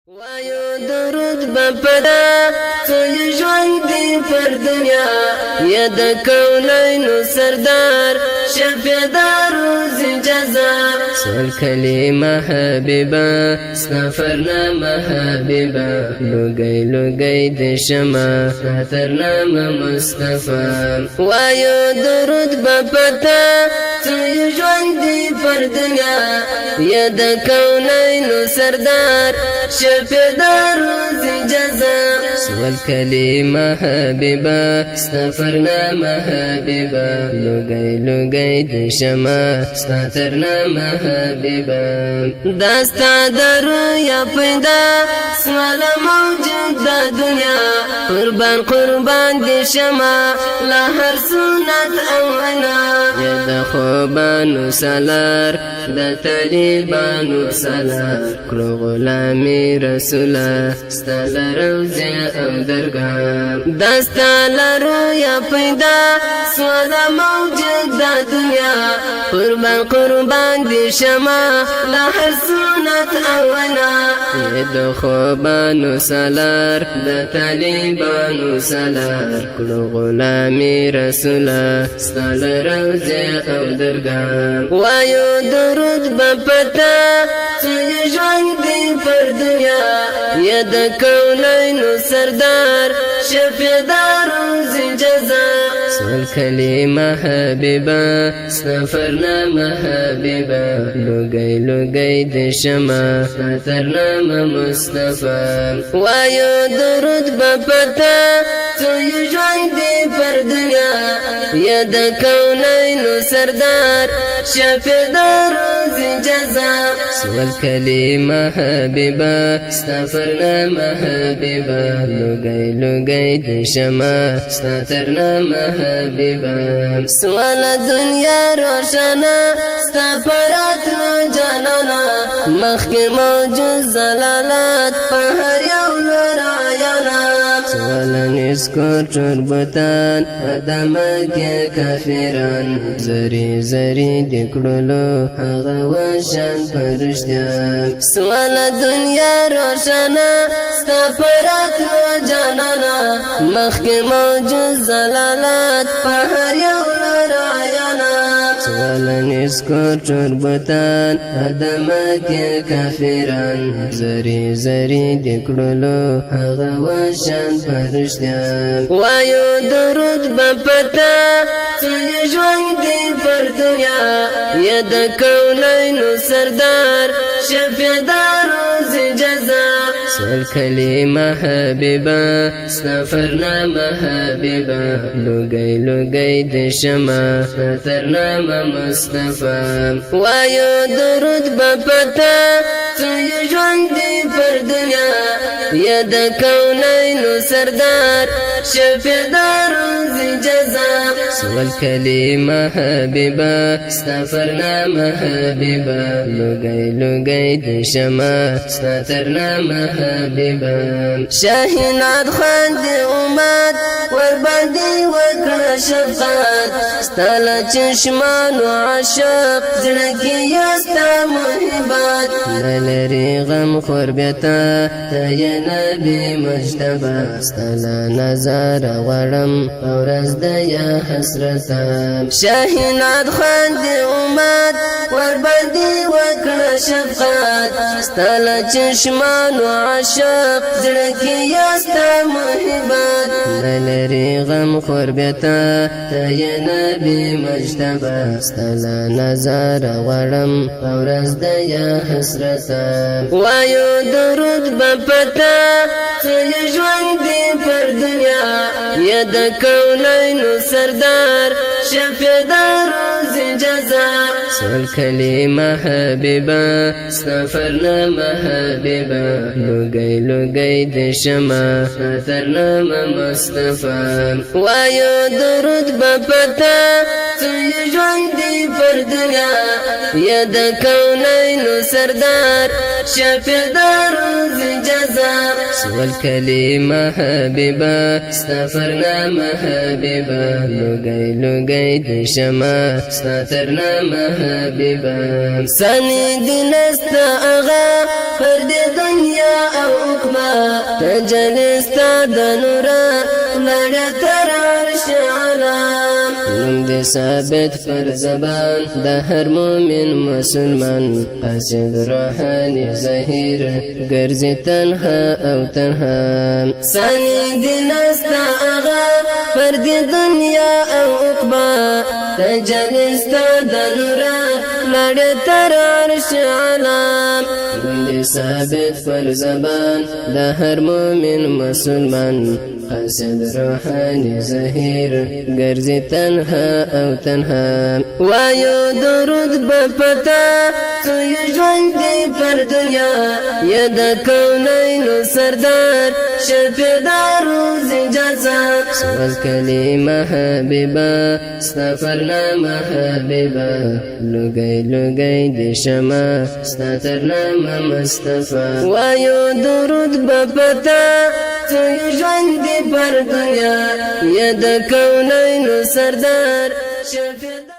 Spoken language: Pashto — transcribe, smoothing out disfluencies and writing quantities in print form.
وایو درود بپدا سوی ژوند دی پر دنیا یا د کونینو سردار شفیع د روز جزا سول کلمه حبیبه سنفرنامه حبیبه لوگی لوگی د شما خاطرنامه مصطفی وایو درود بپدا سوی ژوند دی پر دنیا یا د کونینو سردار شفیع د روز جزا سول کلمه حبیبه استغفرنامه حبیبه لوگی لوگی د شما استغفرنامه حبیبه داستا درو یا پیدا سوال موجود د دنیا قربان قربان د شما لا هر سنت او انا یا د خوبانو سالار د طالبانو سالار کړو غلامی رسوله ستل روزه او درگاه دستا لرو یا پیدا سوال موجود د دنیا قربان قربان دی شما لا هر سنت اونا د خوبانو سالار د طالبانو سالار کړو غلامی رسوله ستل روزه او درگاه وایو درود بپتا سوی ژوند دی پر دنیا یا د کونینو سردار شفیع د روز جزا سول کلمه حبیبه استغفرنامه حبیبه لوگی لوگی د شما خاطرنامه مصطفی وایو درود بپتا سوی ژوند دی پر دنیا یا د کونینو سردار شفیع د روز جزا سول کلمه حبیبه استغفرنامه حبیبه لوگی لوگی د شما خاطرنامه حبیبه سوال دنیا روشنا ستا پراتلو جانانا مخکې موجود زلالات په هر یو لور عیانا سوال نسکو چربتان ادامه کې کافران زری زری دکړلو هغه وشان پرشتیا سوال دنیا روشنا ستا پراتلو جانانا مخکې موجود زلالات په هر یو لور عیانا سوال نسکو چربتان ادامه کې کافران زری زری دکړلو هغه وشان پرشتیا وایو درود بپتا سوی ژوند دی پر دنیا یا د کونینو سردار شفیع د روز جزا سول کلمه حبیبه استغفرنامه حبیبه لوگی لوگی د شما خاطرنامه مصطفی وایو درود بپتا سوی ژوند دی پر دنیا یا د کونینو سردار شفیع د روز جزا سول کلمه حبیبه استغفرنامه حبیبه لوگی لوگی د شما خاطرنامه حبیبه شاهینات خواند امت ورباندې وکړه شفقت ستل چشمانو عاشق زړه کې یستا محبت نلري غم خور بیتا ته یا نبی مجتبی ستل نظر غړم ورځ د یا حسرتا شاهینات خواند امت ورباندې وکړه شفقت ستل چشمانو عاشق زړه کې یستا محبت نلري غم خور بیتا ته یا نبی مجتبی ستل نظر غړم ورځ د یا حسرتا وایو درود بپتا سوی ژوند دی پر دنیا یا د کونینو سردار شفیع د روز جزا سول کلمه حبیبه استغفرنامه حبیبه لوگی لوگی د شما خاطرنامه مصطفی وایو درود بپتا سوی ژوند دی پر دنیا یا د کونینو سردار شفیع د روز جزا سول کلمه حبیبه استغفرنامه حبیبه لوگی لوگی د شما خاطرنامه حبیبه سنی دلست اغا پر دنیا او تجلی ستا د نورا لړه تر عرش علام نوم دې ثابت پر زبان د هر مومن مسلمان قاصد روحاني ظهیر ګرځي تنها او تنها ثاني دې نستا آغا پر دې دنیا او عقبا تجلی ستا د نورا لړه تر عرش علام نوم دې ثابت پر زبان د هر مومن مسلمان قاصد روحاني ظهیر ګرځي تنها او تنها وایو درود بپتا سوی ژوند دی پر دنیا یا د کونینو سردار شفیع روز جزا سوال کلمه حبیبا ستا فرنامه حبیبا لوگی لوگی دی شما ستا ترنامه مصطفی وایو درود بپتا سوی ژوند دی پر دنیا یا د کونینو سردار شفیع